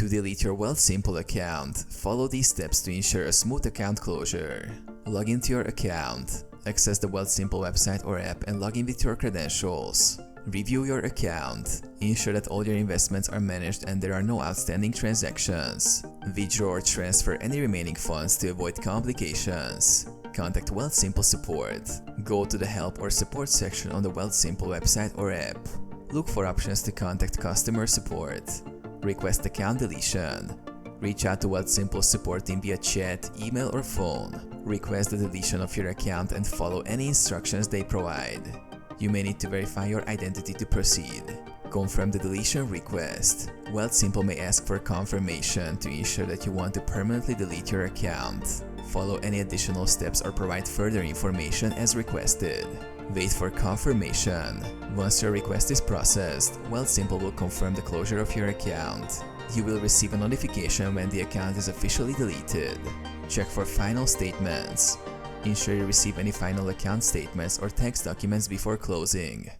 To delete your Wealthsimple account, follow these steps to ensure a smooth account closure. Log into your account. Access the Wealthsimple website or app and log in with your credentials. Review your account. Ensure that all your investments are managed and there are no outstanding transactions. Withdraw or transfer any remaining funds to avoid complications. Contact Wealthsimple support. Go to the help or support section on the Wealthsimple website or app. Look for options to contact customer support. Request account deletion. Reach out to Wealthsimple support team via chat, email or phone. Request the deletion of your account and follow any instructions they provide. You may need to verify your identity to proceed. Confirm the deletion request. Wealthsimple may ask for confirmation to ensure that you want to permanently delete your account. Follow any additional steps or provide further information as requested. Wait for confirmation. Once your request is processed, Wealthsimple will confirm the closure of your account. You will receive a notification when the account is officially deleted. Check for final statements. Ensure you receive any final account statements or tax documents before closing.